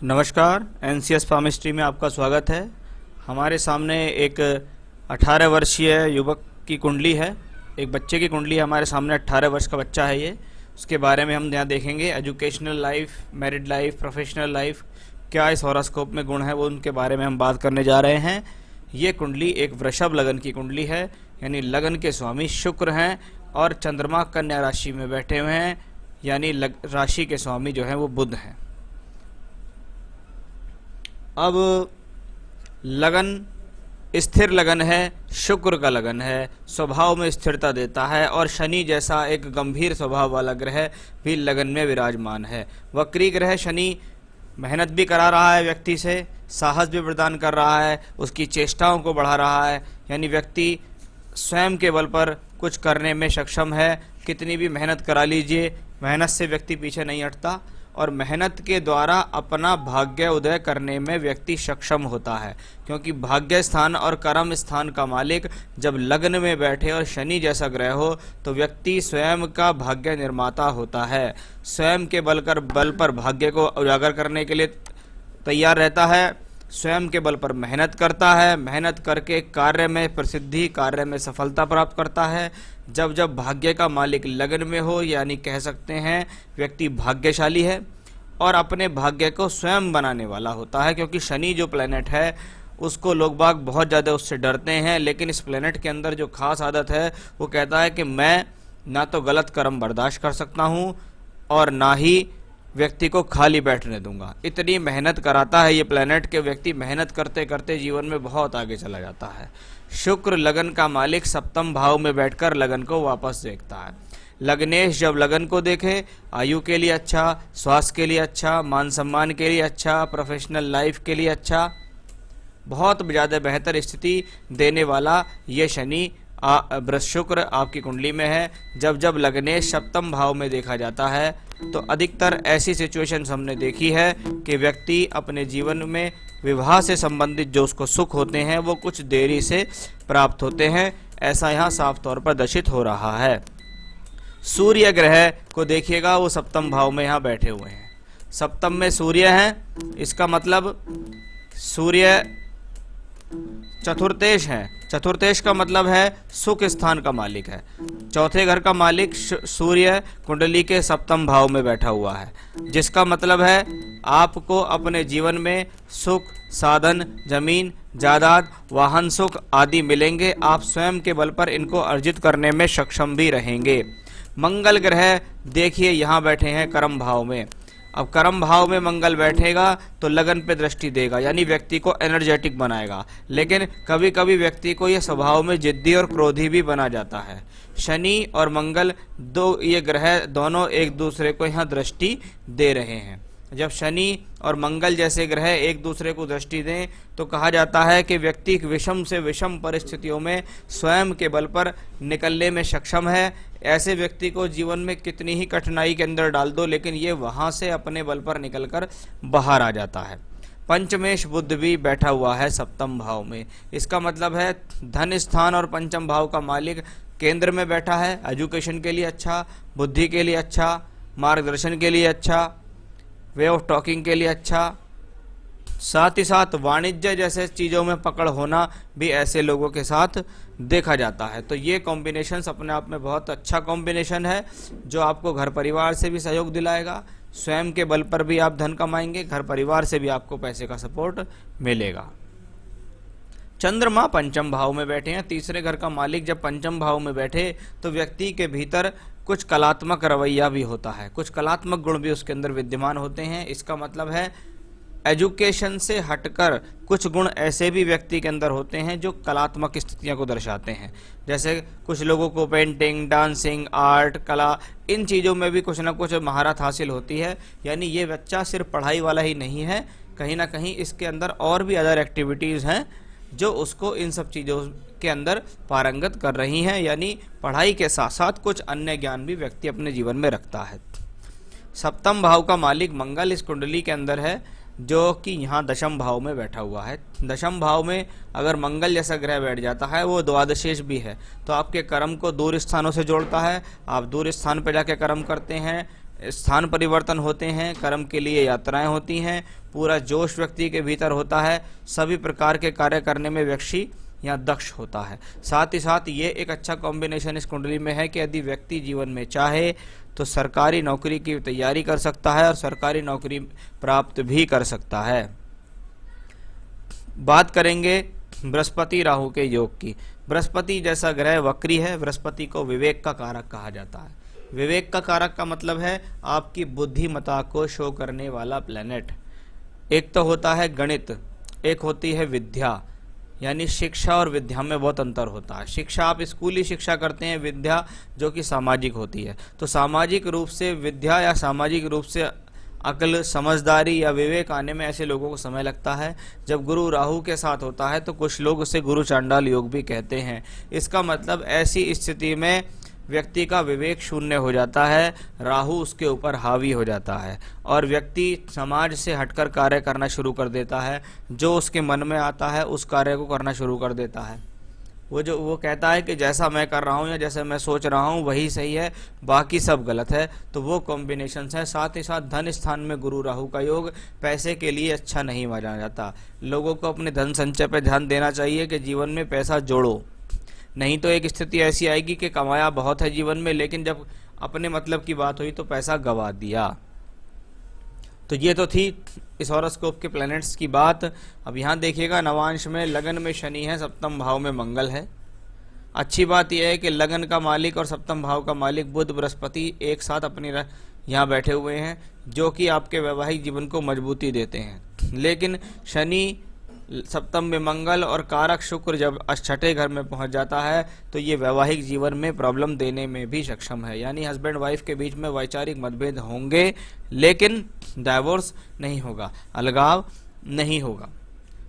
नमस्कार, एनसीएस फार्मेस्ट्री में आपका स्वागत है। हमारे सामने एक 18 वर्षीय युवक की कुंडली है, एक बच्चे की कुंडली है। हमारे सामने 18 वर्ष का बच्चा है ये। उसके बारे में हम यहाँ देखेंगे educational life, married life, professional life, क्या इस हॉरोस्कोप में गुण है, वो उनके बारे में हम बात करने जा रहे हैं। ये कुंडली एक वृषभ लगन की कुंडली है, यानी लगन के स्वामी शुक्र हैं और चंद्रमा कन्या राशि में बैठे हुए हैं, यानी राशि के स्वामी जो हैं वो बुध हैं। अब लगन स्थिर लगन है, शुक्र का लगन है, स्वभाव में स्थिरता देता है और शनि जैसा एक गंभीर स्वभाव वाला ग्रह भी लगन में विराजमान है। वक्री ग्रह शनि मेहनत भी करा रहा है व्यक्ति से, साहस भी प्रदान कर रहा है, उसकी चेष्टाओं को बढ़ा रहा है, यानी व्यक्ति स्वयं के बल पर कुछ करने में सक्षम है। कितनी भी मेहनत करा लीजिए, मेहनत से व्यक्ति पीछे नहीं हटता और मेहनत के द्वारा अपना भाग्य उदय करने में व्यक्ति सक्षम होता है, क्योंकि भाग्य स्थान और कर्म स्थान का मालिक जब लग्न में बैठे और शनि जैसा ग्रह हो तो व्यक्ति स्वयं का भाग्य निर्माता होता है। स्वयं के बल पर भाग्य को उजागर करने के लिए तैयार रहता है, स्वयं के बल पर मेहनत करता है, मेहनत करके कार्य में प्रसिद्धि, कार्य में सफलता प्राप्त करता है। जब जब भाग्य का मालिक लगन में हो, यानी कह सकते हैं व्यक्ति भाग्यशाली है और अपने भाग्य को स्वयं बनाने वाला होता है, क्योंकि शनि जो प्लेनेट है उसको लोग बाग बहुत ज़्यादा उससे डरते हैं, लेकिन इस प्लेनेट के अंदर जो खास आदत है वो कहता है कि मैं ना तो गलत कर्म बर्दाश्त कर सकता हूँ और ना ही व्यक्ति को खाली बैठने दूंगा। इतनी मेहनत कराता है ये प्लेनेट के व्यक्ति मेहनत करते करते जीवन में बहुत आगे चला जाता है। शुक्र लगन का मालिक सप्तम भाव में बैठकर लगन को वापस देखता है। लग्नेश जब लगन को देखे, आयु के लिए अच्छा, स्वास्थ्य के लिए अच्छा, मान सम्मान के लिए अच्छा, प्रोफेशनल लाइफ के लिए अच्छा, बहुत ज़्यादा बेहतर स्थिति देने वाला ये शनि शुक्र आपकी कुंडली में है। जब जब लग्नेश सप्तम भाव में देखा जाता है तो अधिकतर ऐसी सिचुएशंस हमने देखी है कि व्यक्ति अपने जीवन में विवाह से संबंधित जो उसको सुख होते हैं वो कुछ देरी से प्राप्त होते हैं। ऐसा यहाँ साफ तौर पर दर्शित हो रहा है। सूर्य ग्रह को देखिएगा, वो सप्तम भाव में यहाँ बैठे हुए हैं। सप्तम में सूर्य हैं, इसका मतलब सूर्य चतुर्थेश है। चतुर्थेश का मतलब है सुख स्थान का मालिक है। चौथे घर का मालिक सूर्य कुंडली के सप्तम भाव में बैठा हुआ है, जिसका मतलब है आपको अपने जीवन में सुख, साधन, जमीन, जायदाद, वाहन सुख आदि मिलेंगे। आप स्वयं के बल पर इनको अर्जित करने में सक्षम भी रहेंगे। मंगल ग्रह देखिए यहाँ बैठे हैं कर्म भाव में। अब कर्म भाव में मंगल बैठेगा तो लगन पे दृष्टि देगा, यानी व्यक्ति को एनर्जेटिक बनाएगा, लेकिन कभी कभी व्यक्ति को यह स्वभाव में जिद्दी और क्रोधी भी बना जाता है। शनि और मंगल ये ग्रह दोनों एक दूसरे को यहाँ दृष्टि दे रहे हैं। जब शनि और मंगल जैसे ग्रह एक दूसरे को दृष्टि दें तो कहा जाता है कि व्यक्ति विषम से विषम परिस्थितियों में स्वयं के बल पर निकलने में सक्षम है। ऐसे व्यक्ति को जीवन में कितनी ही कठिनाई के अंदर डाल दो, लेकिन ये वहाँ से अपने बल पर निकलकर बाहर आ जाता है। पंचमेश बुध भी बैठा हुआ है सप्तम भाव में। इसका मतलब है धन स्थान और पंचम भाव का मालिक केंद्र में बैठा है। एजुकेशन के लिए अच्छा, बुद्धि के लिए अच्छा, मार्गदर्शन के लिए अच्छा, वे ऑफ टॉकिंग के लिए अच्छा, साथ ही साथ वाणिज्य जैसे चीज़ों में पकड़ होना भी ऐसे लोगों के साथ देखा जाता है। तो ये कॉम्बिनेशंस अपने आप में बहुत अच्छा कॉम्बिनेशन है, जो आपको घर परिवार से भी सहयोग दिलाएगा, स्वयं के बल पर भी आप धन कमाएंगे, घर परिवार से भी आपको पैसे का सपोर्ट मिलेगा। चंद्रमा पंचम भाव में बैठे हैं। तीसरे घर का मालिक जब पंचम भाव में बैठे तो व्यक्ति के भीतर कुछ कलात्मक रवैया भी होता है, कुछ कलात्मक गुण भी उसके अंदर विद्यमान होते हैं। इसका मतलब है एजुकेशन से हटकर कुछ गुण ऐसे भी व्यक्ति के अंदर होते हैं जो कलात्मक स्थितियों को दर्शाते हैं। जैसे कुछ लोगों को पेंटिंग, डांसिंग, आर्ट, कला, इन चीज़ों में भी कुछ ना कुछ महारत हासिल होती है। यानी ये बच्चा सिर्फ पढ़ाई वाला ही नहीं है, कहीं ना कहीं इसके अंदर और भी अदर एक्टिविटीज़ हैं जो उसको इन सब चीज़ों के अंदर पारंगत कर रही हैं। यानी पढ़ाई के साथ साथ कुछ अन्य ज्ञान भी व्यक्ति अपने जीवन में रखता है। सप्तम भाव का मालिक मंगल इस कुंडली के अंदर है, जो कि यहाँ दशम भाव में बैठा हुआ है। दशम भाव में अगर मंगल जैसा ग्रह बैठ जाता है, वो द्वादशेश भी है, तो आपके कर्म को दूर स्थानों से जोड़ता है। आप दूर स्थान पर जाके कर्म करते हैं, स्थान परिवर्तन होते हैं, कर्म के लिए यात्राएं होती हैं, पूरा जोश व्यक्ति के भीतर होता है, सभी प्रकार के कार्य करने में व्यक्ति या दक्ष होता है। साथ ही साथ ये एक अच्छा कॉम्बिनेशन इस कुंडली में है कि यदि व्यक्ति जीवन में चाहे तो सरकारी नौकरी की तैयारी कर सकता है और सरकारी नौकरी प्राप्त भी कर सकता है। बात करेंगे बृहस्पति राहु के योग की। बृहस्पति जैसा ग्रह वक्री है। बृहस्पति को विवेक का कारक कहा जाता है। विवेक का कारक का मतलब है आपकी बुद्धिमत्ता को शो करने वाला प्लेनेट। एक तो होता है गणित, एक होती है विद्या, यानी शिक्षा और विद्या में बहुत अंतर होता है। शिक्षा आप स्कूली शिक्षा करते हैं, विद्या जो कि सामाजिक होती है। तो सामाजिक रूप से विद्या या सामाजिक रूप से अक्ल, समझदारी या विवेक आने में ऐसे लोगों को समय लगता है। जब गुरु राहु के साथ होता है तो कुछ लोग उसे गुरु चांडाल योग भी कहते हैं। इसका मतलब ऐसी स्थिति में व्यक्ति का विवेक शून्य हो जाता है, राहु उसके ऊपर हावी हो जाता है और व्यक्ति समाज से हटकर कार्य करना शुरू कर देता है। जो उसके मन में आता है उस कार्य को करना शुरू कर देता है। वो कहता है कि जैसा मैं कर रहा हूँ या जैसे मैं सोच रहा हूँ वही सही है, बाकी सब गलत है। तो वो कॉम्बिनेशंस है। साथ ही साथ धन स्थान में गुरु राहु का योग पैसे के लिए अच्छा नहीं माना जाता। लोगों को अपने धन संचय पर ध्यान देना चाहिए कि जीवन में पैसा जोड़ो, नहीं तो एक स्थिति ऐसी आएगी कि कमाया बहुत है जीवन में, लेकिन जब अपने मतलब की बात हुई तो पैसा गवा दिया। तो ये तो थी इस हॉरोस्कोप के प्लैनेट्स की बात। अब यहाँ देखिएगा, नवांश में लगन में शनि है, सप्तम भाव में मंगल है। अच्छी बात यह है कि लगन का मालिक और सप्तम भाव का मालिक बुध बृहस्पति एक साथ अपनी यहाँ बैठे हुए हैं, जो कि आपके वैवाहिक जीवन को मजबूती देते हैं। लेकिन शनि, सप्तम में मंगल और कारक शुक्र जब छठे घर में पहुंच जाता है तो ये वैवाहिक जीवन में प्रॉब्लम देने में भी सक्षम है। यानी हस्बैंड वाइफ के बीच में वैचारिक मतभेद होंगे, लेकिन डाइवोर्स नहीं होगा, अलगाव नहीं होगा।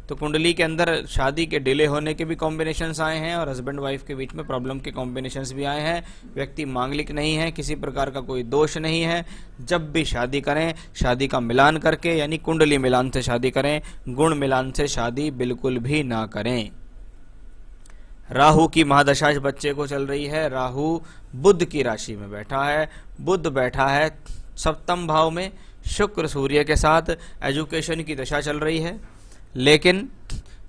तो कुंडली के अंदर शादी के डिले होने के भी कॉम्बिनेशंस आए हैं और हस्बैंड वाइफ के बीच में प्रॉब्लम के कॉम्बिनेशंस भी आए हैं। व्यक्ति मांगलिक नहीं है, किसी प्रकार का कोई दोष नहीं है। जब भी शादी करें, शादी का मिलान करके, यानी कुंडली मिलान से शादी करें, गुण मिलान से शादी बिल्कुल भी ना करें। राहु की महादशा इस बच्चे को चल रही है। राहु बुध की राशि में बैठा है। बुध बैठा है सप्तम भाव में, शुक्र सूर्य के साथ एजुकेशन की दशा चल रही है। लेकिन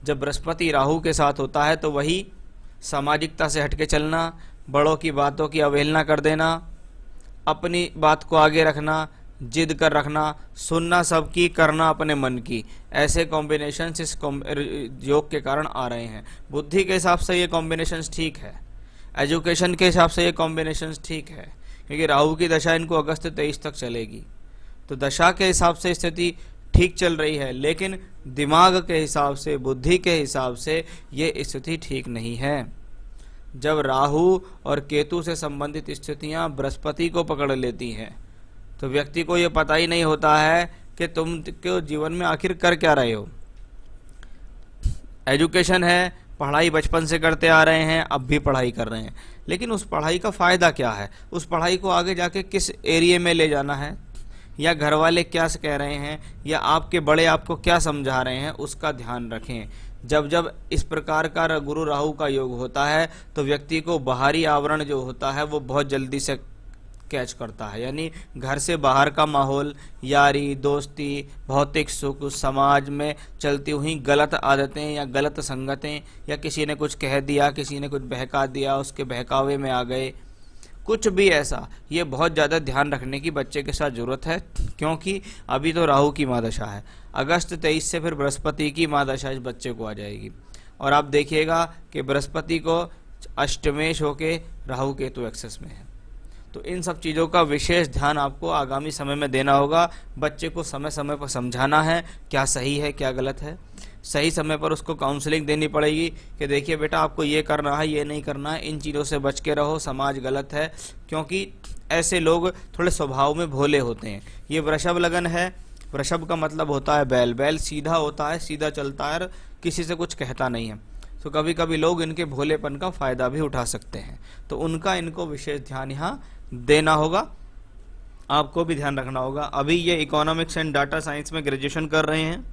जब बृहस्पति राहु के साथ होता है तो वही सामाजिकता से हटके चलना, बड़ों की बातों की अवहेलना कर देना, अपनी बात को आगे रखना, जिद कर रखना, सुनना सबकी, करना अपने मन की, ऐसे कॉम्बिनेशन इस योग के कारण आ रहे हैं। बुद्धि के हिसाब से ये कॉम्बिनेशन ठीक है, एजुकेशन के हिसाब से ये कॉम्बिनेशन ठीक है, क्योंकि राहु की दशा इनको अगस्त 23 तक चलेगी। तो दशा के हिसाब से स्थिति ठीक चल रही है, लेकिन दिमाग के हिसाब से, बुद्धि के हिसाब से ये स्थिति ठीक नहीं है। जब राहु और केतु से संबंधित स्थितियां बृहस्पति को पकड़ लेती हैं तो व्यक्ति को ये पता ही नहीं होता है कि तुम क्यों जीवन में आखिर कर क्या रहे हो। एजुकेशन है, पढ़ाई बचपन से करते आ रहे हैं, अब भी पढ़ाई कर रहे हैं, लेकिन उस पढ़ाई का फ़ायदा क्या है? उस पढ़ाई को आगे जाके किस एरिया में ले जाना है, या घर वाले क्या कह रहे हैं, या आपके बड़े आपको क्या समझा रहे हैं, उसका ध्यान रखें। जब जब इस प्रकार का गुरु राहु का योग होता है तो व्यक्ति को बाहरी आवरण जो होता है वो बहुत जल्दी से कैच करता है। यानी घर से बाहर का माहौल, यारी दोस्ती, भौतिक सुख, समाज में चलती हुई गलत आदतें या गलत संगतें, या किसी ने कुछ कह दिया, किसी ने कुछ बहका दिया, उसके बहकावे में आ गए, कुछ भी ऐसा, ये बहुत ज़्यादा ध्यान रखने की बच्चे के साथ ज़रूरत है। क्योंकि अभी तो राहु की महादशा है, अगस्त 23 से फिर बृहस्पति की महादशा इस बच्चे को आ जाएगी। और आप देखिएगा कि बृहस्पति को अष्टमेश होके राहु केतु एक्सेस में है। तो इन सब चीज़ों का विशेष ध्यान आपको आगामी समय में देना होगा। बच्चे को समय समय पर समझाना है क्या सही है क्या गलत है। सही समय पर उसको काउंसलिंग देनी पड़ेगी कि देखिए बेटा, आपको ये करना है, ये नहीं करना है, इन चीज़ों से बच के रहो, समाज गलत है। क्योंकि ऐसे लोग थोड़े स्वभाव में भोले होते हैं। ये वृषभ लगन है, वृषभ का मतलब होता है बैल, बैल सीधा होता है, सीधा चलता है, किसी से कुछ कहता नहीं है। तो कभी कभी लोग इनके भोलेपन का फ़ायदा भी उठा सकते हैं, तो उनका इनको विशेष ध्यान यहाँ देना होगा, आपको भी ध्यान रखना होगा। अभी ये इकोनॉमिक्स एंड डाटा साइंस में ग्रेजुएशन कर रहे हैं,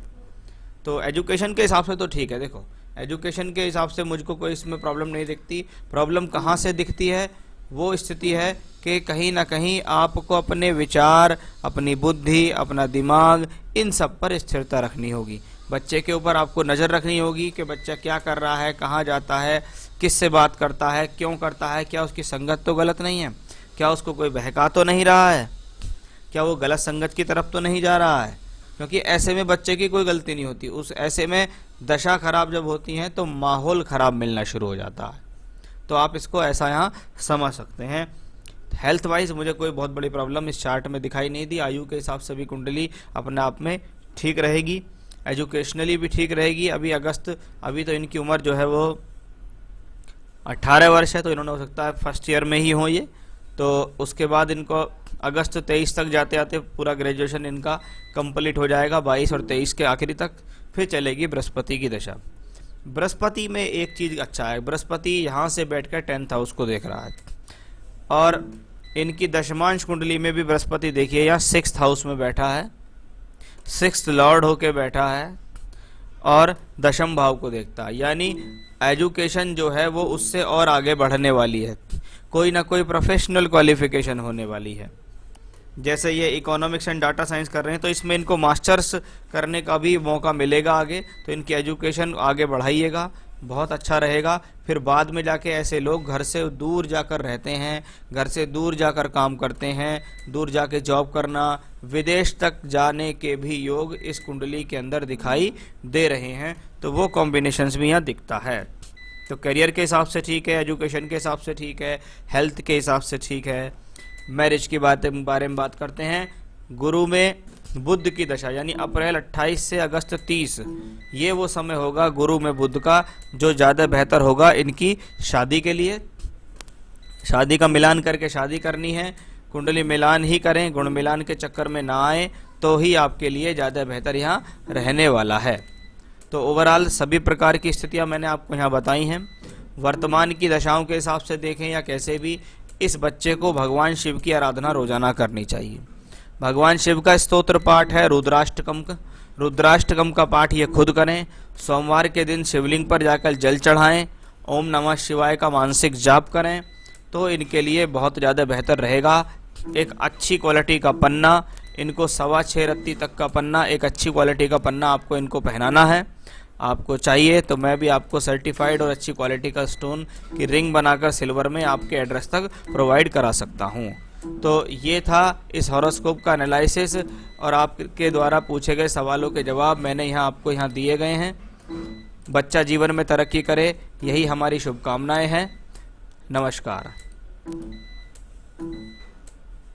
तो एजुकेशन के हिसाब से तो ठीक है। देखो, एजुकेशन के हिसाब से मुझको कोई इसमें प्रॉब्लम नहीं दिखती। प्रॉब्लम कहाँ से दिखती है? वो स्थिति है कि कहीं ना कहीं आपको अपने विचार, अपनी बुद्धि, अपना दिमाग, इन सब पर स्थिरता रखनी होगी। बच्चे के ऊपर आपको नज़र रखनी होगी कि बच्चा क्या कर रहा है, कहाँ जाता है, किससे बात करता है, क्यों करता है, क्या उसकी संगत तो गलत नहीं है, क्या उसको कोई बहका तो नहीं रहा है, क्या वो गलत संगत की तरफ तो नहीं जा रहा है। क्योंकि ऐसे में बच्चे की कोई गलती नहीं होती, उस ऐसे में दशा खराब जब होती है तो माहौल खराब मिलना शुरू हो जाता है। तो आप इसको ऐसा यहाँ समझ सकते हैं। हेल्थ वाइज मुझे कोई बहुत बड़ी प्रॉब्लम इस चार्ट में दिखाई नहीं दी। आयु के हिसाब से भी कुंडली अपने आप में ठीक रहेगी, एजुकेशनली भी ठीक रहेगी। अभी तो इनकी उम्र जो है वो 18 वर्ष है, तो इन्होंने हो सकता है फर्स्ट ईयर में ही हो ये, तो उसके बाद इनको अगस्त 23 तक जाते आते पूरा ग्रेजुएशन इनका कंप्लीट हो जाएगा, 22 और 23 के आखिरी तक। फिर चलेगी बृहस्पति की दशा। बृहस्पति में एक चीज़ अच्छा है, बृहस्पति यहाँ से बैठकर 10th हाउस को देख रहा है, और इनकी दशमांश कुंडली में भी बृहस्पति देखिए यहाँ 6th हाउस में बैठा है, 6th लॉर्ड होके बैठा है और दशम भाव को देखता है। यानी एजुकेशन जो है वो उससे और आगे बढ़ने वाली है, कोई ना कोई प्रोफेशनल क्वालिफिकेशन होने वाली है। जैसे ये इकोनॉमिक्स एंड डाटा साइंस कर रहे हैं तो इसमें इनको मास्टर्स करने का भी मौका मिलेगा आगे, तो इनकी एजुकेशन आगे बढ़ाइएगा, बहुत अच्छा रहेगा। फिर बाद में जाके ऐसे लोग घर से दूर जाकर रहते हैं, घर से दूर जाकर काम करते हैं, दूर जाके जॉब करना, विदेश तक जाने के भी योग इस कुंडली के अंदर दिखाई दे रहे हैं। तो वो कॉम्बिनेशंस भी यहाँ दिखता है। तो करियर के हिसाब से ठीक है, एजुकेशन के हिसाब से ठीक है, हेल्थ के हिसाब से ठीक है। मैरिज की बारे में बात करते हैं। गुरु में बुध की दशा, यानी अप्रैल 28 से अगस्त 30, ये वो समय होगा गुरु में बुध का जो ज़्यादा बेहतर होगा इनकी शादी के लिए। शादी का मिलान करके शादी करनी है, कुंडली मिलान ही करें, गुण मिलान के चक्कर में ना आए, तो ही आपके लिए ज़्यादा बेहतर यहाँ रहने वाला है। तो ओवरऑल सभी प्रकार की स्थितियाँ मैंने आपको यहाँ बताई हैं। वर्तमान की दशाओं के हिसाब से देखें या कैसे भी, इस बच्चे को भगवान शिव की आराधना रोजाना करनी चाहिए। भगवान शिव का स्तोत्र पाठ है रुद्राष्टकम का पाठ ये खुद करें। सोमवार के दिन शिवलिंग पर जाकर जल चढ़ाएं, ओम नमः शिवाय का मानसिक जाप करें, तो इनके लिए बहुत ज़्यादा बेहतर रहेगा। एक अच्छी क्वालिटी का पन्ना, इनको 6.25 रत्ती तक का पन्ना, एक अच्छी क्वालिटी का पन्ना आपको इनको पहनाना है। आपको चाहिए तो मैं भी आपको सर्टिफाइड और अच्छी क्वालिटी का स्टोन की रिंग बनाकर सिल्वर में आपके एड्रेस तक प्रोवाइड करा सकता हूँ। तो ये था इस हॉरोस्कोप का एनालिसिस, और आपके द्वारा पूछे गए सवालों के जवाब मैंने आपको यहाँ दिए गए हैं। बच्चा जीवन में तरक्की करे, यही हमारी शुभकामनाएं हैं। नमस्कार।